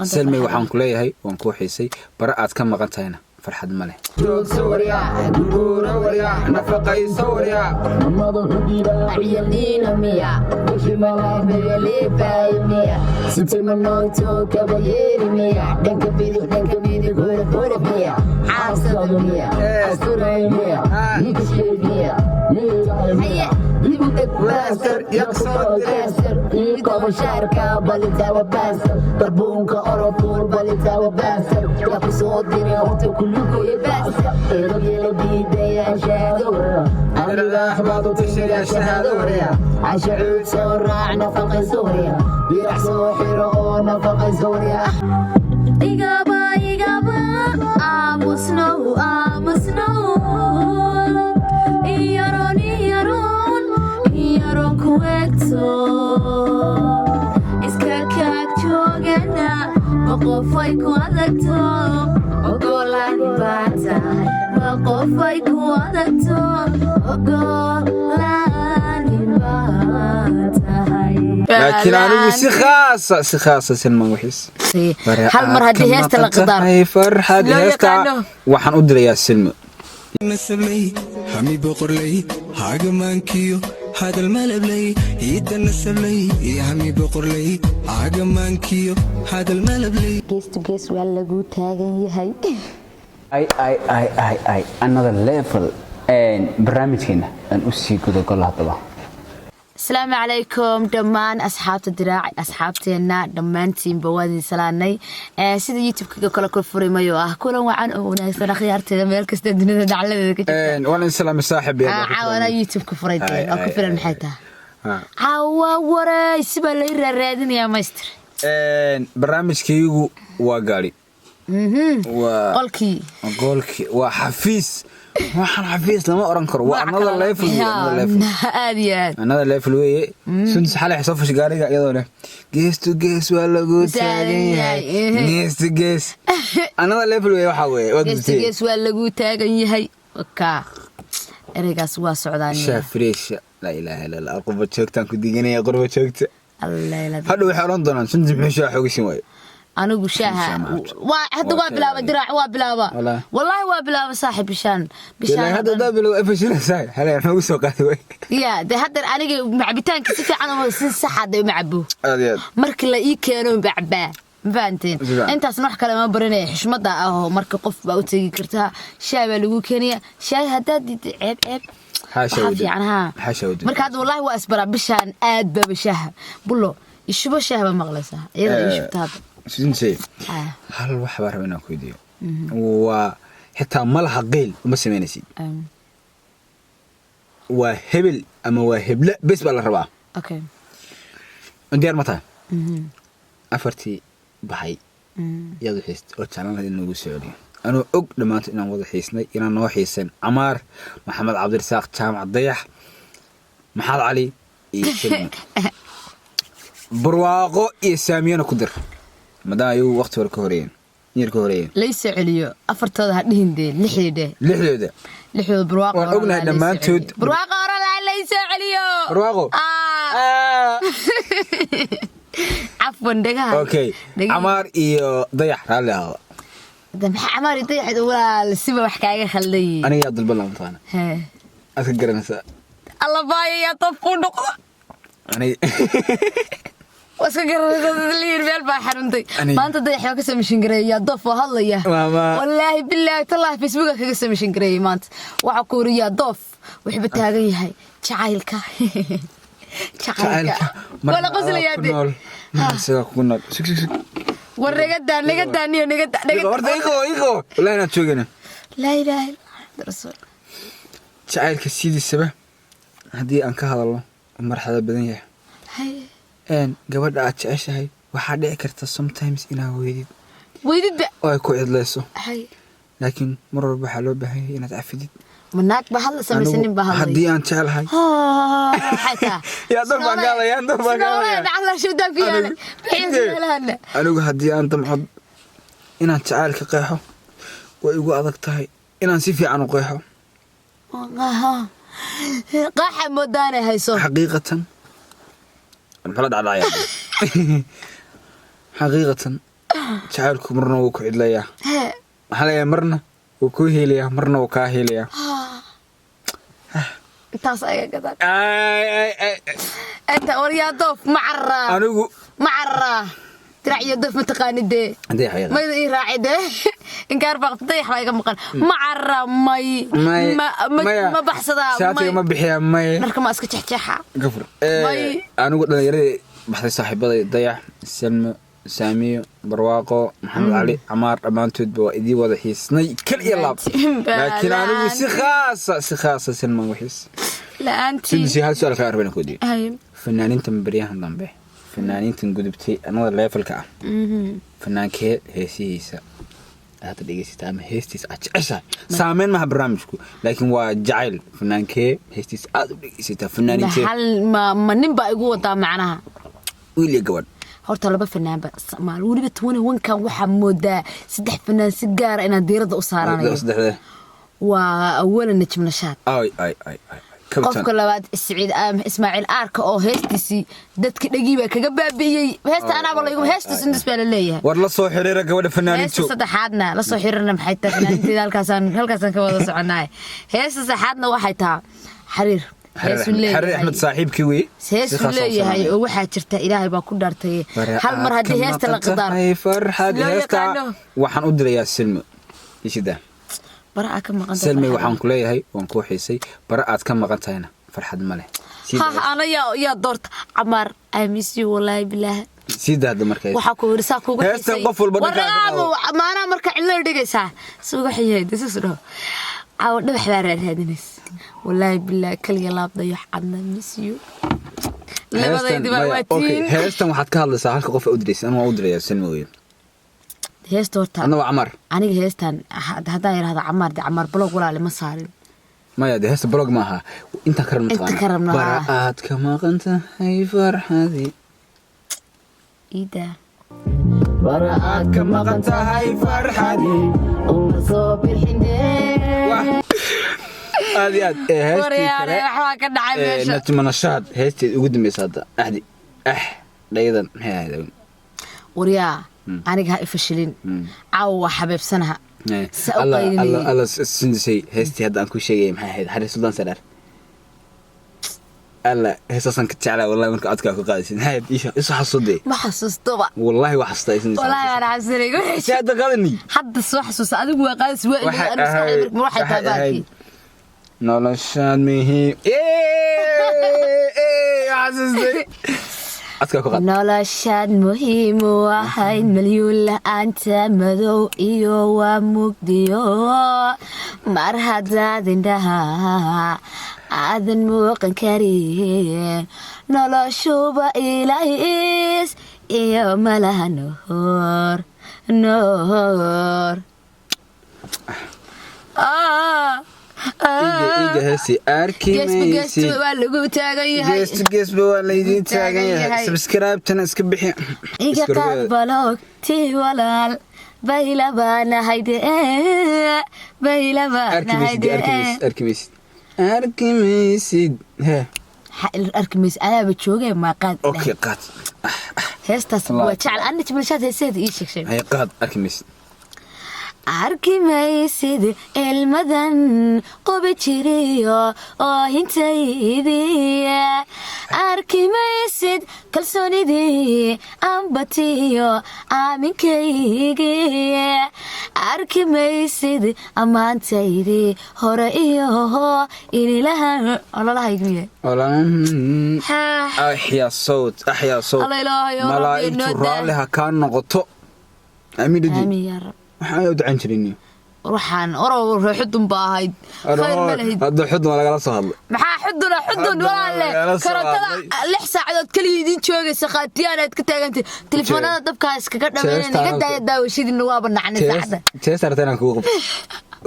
سلمي waxaan ku leeyahay waan ku xiisay bara aad ka maqan tahayna farxad ma leh سوريا دورة وريا نفقي سوريا ماذا حديدا عيالينا ميا وش ملا بيلي بايميا ست منوتو كبير ميا دنك بيدي غور ميا حاسد ميا أسطوري ميا يكشف ميا هيا باستر يكسر باستر يقوم شاركة بلتاوى باستر بربونك أوروبول بلتاوى باستر يقو صوت ديني أوتو كلكو يباستر الرجل بيدي يا شهادة أنا لا أحبط تشتري الشهادة عاش عود سورة نفق سوريا يرح سوحي رؤون نفق سوريا إيقابا آمسنو يارون كويتو إسكاكاك جوغنا وقفاي كوادكتو وقولاني باتا وقفاي كوادكتو وقولاني باتا لكن أنا سي خاصة سلمان وحيس هل مرة هدي هيستا لقدار فرحة هيستا وحن أدري يا سلمى نسبلي حمي بقرلي حاجة مانكيو هذا الملعب لي يد نسبلي حمي بقرلي حاجة مانكيو هذا الملعب لي جيس ولا جو تاجن يهي أي another level برنامجنا أن أسيكو كلها طبعا السلام عليكم دمان أصحاب الدراع أصحابتنا دمانتين بوادي سلاني سيدا يوتيوب كل فري مايو كل وعن وناس أنا خيارتي لما يركز الدنيا دعلة كده وأنا سلام صاحبي عاونا يوتيوب كفريتي أو كفر المحيطة عاوا ورا يسبا ليرا رادين يا ماستر برنامج كيو وقالي قولكي وحفيز waxaan xafiis lama oran karo waa another level another level way sunta xalay soo fash gaariga iyadoo leh gees to gees waa lagu taagan yahay gees to gees another level way waxa way gees to gees waa lagu taagan yahay ka ereygaas waa socdaaniya shafreesh la ilaaha illa allah qurba joogtaan ku diganaya qurba joogta allah ila hadda waxay oran doonaan sunta muxuu xoogishin way أنا وشاها واحد وابلا دراع وابلا والله وابلا صاحب بشان هذا دابل افشل ساي هلا احنا وسو قاعد يا ده هذا انا معبتان كسيت انا صح هذا معبو marka la ii keeno bacba faanteen intaas wax kale ma baranay xishmada ah marka qof baa u tagi kartaa shaay baa lagu keenaya shaay hadaad ceeb marka hada wallahi waa isbara bishaan aad baba shaah bulo ishuba shaah ba maqlaysaa iyada ishubtaada سنسي هل واحد ربنا كويديو وحتى ملها قيل وما سمينسي وهبل أما وهبل بس بالربع أوكي ندير متى أفرتي بحي يا حيست وتعلم هذه النجوم السعودية أنا أقدر ما أنا وضع حيسنا إلى نوع حيسن عمار محمد عبد الرزاق جامع الضيح محمد علي برواقو يسامينا قدر ماذا يو وقت وركورين يركورين ليس عليو أفرتها هدين دي لحيو برواقو وأقولها لما تود برواقو لا ليس عليو برواقو عفوا دقها أوكي عمار إيو ضيح رالي هذا ده عمار يضيح ولا السبب حكاية خلي أنا ياد البلا مطانا أذكر نساء الله باي يا طفو نقطة أنا واسكر اللي يربي حرنتي ما انت ضيح يا قسم شنقري يا ضف والله يا والله بالله تالله فيسبوك قسم شنقري ما انت وعكوري يا ضف وحب تاغي هاي جعايلك ولا قصل يا دي سيغا كنا ورقدان نقدان إيقو والله أنا تشوقنا لا إله إلا رسول جعايلك السيدي السبع هدي أنك هذا الله مرحلة بدنيا هاي gabadha aad jeceshahay waxa dhici karta sometimes inaa weydid oo ay ku cidlayso laakiin mar walba waxa loo baahan yahay inaad afidid manaag ba hal samaysanin ba hal hadii aan jecelahay ya dad bangaalaya Allah shudaan ku yaala bixin anigu hadii aan damcad inaan jacaylka qeexo way igu adag tahay inaan si fiican u qeexo qaaxa moodana hayso xaqiiqatan البلد على عيال حقيقة jacaylku marna wuu ku cidlayaa maxaa laga marna wuu ku heelayaa marna wuu kaa heelayaa intaas ayaga gadan انت وريا ضوف معرة anigu معرة تراعي ضوف متقاندة ما يدري راعي ده إن كان بقطيح رايق مقال معرة ما بحصدها ساعتي ما بحيا ماي نركم أسكت تحتها قفر أنا قلت يري بحثي صاحبي ضيع سلمى سامي برواقو محمد علي عمار أمانتود بوإدي وضحي سني كل يلاب لكن أنا سخاصة سلمى وحيس لا أنت سندسي هذا سؤال خير بينك ودي أيوة فنانين تنبريها ضمبه فنانين تنقدبتي أنا ولا يفلك فنان كه هيسيسا هذا اللي جالس تعمل هيستيس أشياء سامين مع برامجكو لكن وجعل فنان كه هيستيس هذا اللي جالس فنانين تي هل ما نبى يقول طا معناها ويلي جواد horta laba fanaan ba Soomaali waliba 21 kan waxa moodaa saddex fanaan si gaar ah inaan diirada u saaranayo waa awala najm nashaad ay qofka labaad Saciid Ismaaciil Aarka oo heestiisi dadka dhagiiba kaga baabiyay heesta anaaba lagu heestiis inta baa leeyahay war la soo xiriira gabadha fanaaniintu heesta saddexaadna la soo xiriirna maxay tahay fanaaniinta halkaasaan ka wada soconaay heesta saddexaadna waxay tahay xiriir حري أحمد صاحبك وي هيس ليهي وحا جرتا إلهي با ku dhaartay hal mar hadii heesta la qadar farxad heesta waxaan u diray Salma ishida bara ka maqan Salma waxaan ku leeyahay waan ku xiisay bara aad ka maqan tahayna farxad ma leh ha ana ya doorta Amar I miss you wallahi billah sida markay waxa ku wirsa kugu xiisay heesta qof walba dhaqaaqo maana marka cilla dhigaysa suuq xiyay disasdo aw dhax baaraadinaysa والله بالله كل يلاب ضيح عنا ميسيو اوكي هيستن waxaad ka hadlaysaa halka qof u direysay ama u direeyay Salmooyin heesta horta ana waa Amar aniga heestan hadaa yiraahdo Amar blog walaal ma saarin maya heesta blog ma aha inta karamna baraad ka maqanta hay farxadi ida baraad ka maqanta hay farxadi oo soo bixinay هذه هستي نتمنى الشهد هستي قدام يصدق أحدي ليدا هذا وريا أنا جها إفشلين عو حبيب سنها الله السندسي هستي هذا أنكو شيء محايد حد السودان سلر الله هسه كنت على والله منك أتكلم قادسين هاي إيش حصدي ما حسست طبعا والله وحصت والله أنا عسري شاد قالني حد الصح حسست أنا جوا قادس وين ما راح يتابعك noloshaan mihi عزيزي noloshaan muhiim waxay milyuun la'aanta madow iyo waa mugdiyo mar haddaad indhaha aadan muuqan karin noloshuba ilaahis iyo malaha noor إيجا هسي أركي ميسي جيس بوالي يدين تاغن سبسكرايب تنسك بحي إيجا قابلوك تي والال بايلا بانا هيدي بايلا بانا هيدي أركي ميسي أركي ميسي أنا بتشوغي ما قاد أوكي قاد هستاس وجعل أني تبلشات هسيد إيشك شيء هي قاد أركي ميسي أركي ميسيد المدن قبتشريو هنتيدي أركي ميسيد كالسوني دي أمبتيو آمين كيجي أركي ميسيد أمان تيدي هرائيو إني لها الله لا يقمي الله أحيا صوت الله إلهي ملائكة رالها كان نغطو آمين يا رب waxaan u ducan jirinay ruuxan orow xudun baahayd khayr malahid hada xudun laga soo hadlo maxaa xudun walaalle karantada 6 saacadood kaliya idin joogaysa qaatiyanaad ka taagantay telefoonada dabka iskaga dhameeyeen iga daawashadina waa banacnay saacada teesartana ku qabto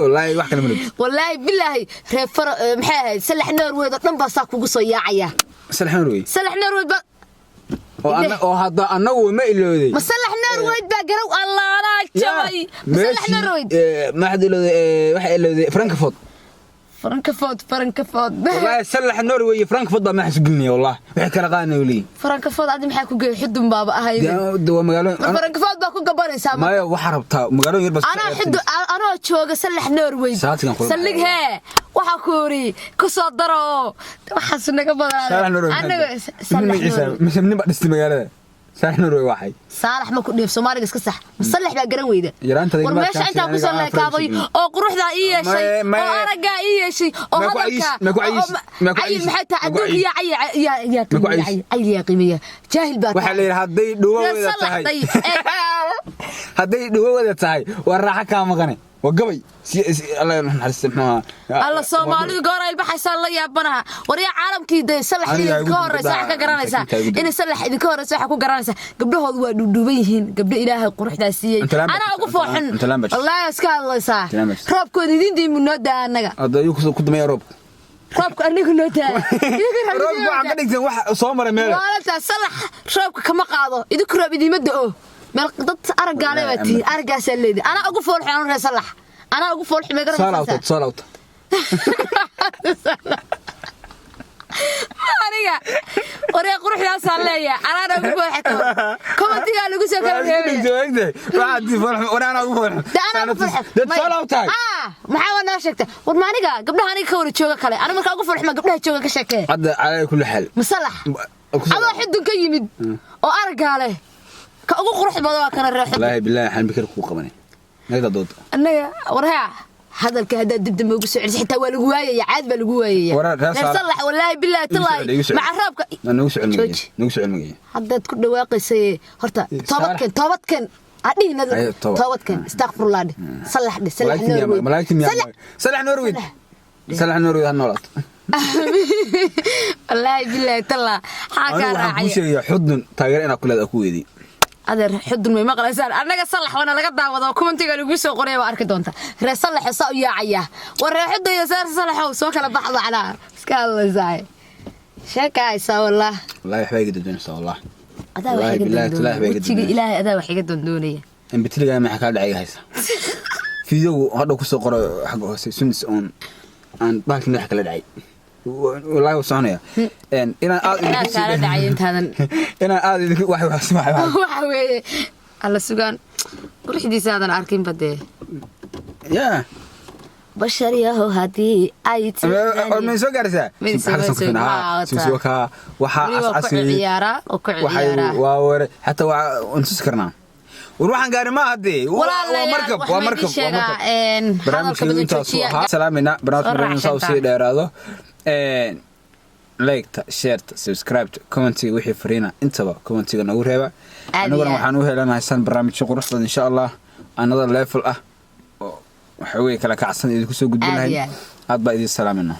wallahi wax kale ma wallahi billahi reefar maxay ahayd salax Norway dhan baa saa kugu soo yaacaya salax Norway oo hada anagu ma ilooday masalax Norway baa garow Allah ana jabay masalax Norway ma xad ilooday waxa ilooday Frankfurt فرنكفود والله سلح النرويج فرانكفورت ما حسقني والله وحي كلا قانا ولي فرنكفورت عندي maxay ku geey xudun baaba ahay دو مقالون فرنكفورت baa ku gabanaysa ما وحربتها مقالون يربس أنا jooga salax Norway salig he waxa ku ori ku soo daro waxa sunaga badan anaga salax مش من بعد استمقالة صالح نروي واحد صالح ما كنت في سومالي اسك صح مصلح بقى قرن ويده ورماش انت ku soo leekaaday oo quruxda ii yeeshay oo araga ii yeeshay oo hadalka ay maxay tahay adduunka ya qiimiya jaahil baa waxa la haday dhuwada tahay haday dhuwada tahay war raaxa ka maqane وقبي الله نحرس محمد الله Soomaalidu goor ay baxaysan la yaabanaha wariya caalamkii day salax idinka horeysa waxa ka garanaysa in salax idinka horeysa waxa ku garanaysa gabdhahoodu waa dhuuban yihiin gabdho ilaahay quruxda siiyay ana ugu fooxin wallahi iska hadlaysa roobkood idin diimunoo daanaga aday ku damay roobka anigu noo taa roobku waxa ka dhigtay wax soo maray meel walaal salax roobka kama qaado idinku roob idima da'o meel dad argaale baati argaas leeyahay ana ugu foolxan reer salax ana ugu foolxan meegar salaawta aniga wariya quruxdaas leeyahay ana ugu foolxan komadiga lagu soo kala reebay waadi foolxan ana ugu foolxan dad salaawta maxaa wana sheegtay war maaniga gabdhaha aniga ka wada jooga kale ana marka ugu foolxan gabdhaha jooga ka sheekay hadda calay kulli xal masalax aba xidun ka yimid oo argaale ka ugu qurux badan waa kana reexay wallahi billahi xan bikir ku qabanay nagada dood anaga warhaa hadalka hada dibdib ugu soo celisay xitaa waa lagu waayay caad baa lagu waayay salax wallahi billahi tallahi ma roobka nagu soo cilmigay hadda ku dhawaaqaysay horta toobadkan adina toobadkan astaghfirullah salax Norway hanolat wallahi billahi tallahi xaaka raacay waxaan xudun taageer ina kuleed ku weedi adeer xudun may maqlaysan anaga salax wana laga daawado commentiga lagu soo qoray waa arki doonta reer salax saa u yaacaya war reer xudun iyo salax soo kala baxdo ala iska hadlaysaa sheekaysa wallahi waxbay gida doonaysa wallahi adaa waxay gida doonaysa ilaahay adaa waxay gida doonaya in bitliga ma ka dhacay haysa video hadda ku soo qoray xaq hoose sunis on aan baalkii wax kala dhacay والله وصانيا ان انا كان دعي انت هذا انا عادي واحد وحوي الله سغان قرحديس هذا اركين بده يا بشريه هدي ايت من سو غارسا سوكا waxa asasi ciyaara oo ku ciyaara waa hatta waa skarna وروحان قاري ما هدي ومركب برنامج انتاس سلامنا برنامج صوصي دheeraado like share subscribe comment wixii fariina intaba commentiga nagu reeba anaguna waxaan u helanahay san barnaamij qurux badan insha Allah another level ah waxa way kala kacsan idinku soo gudbinahay aad baa idin salaaminaa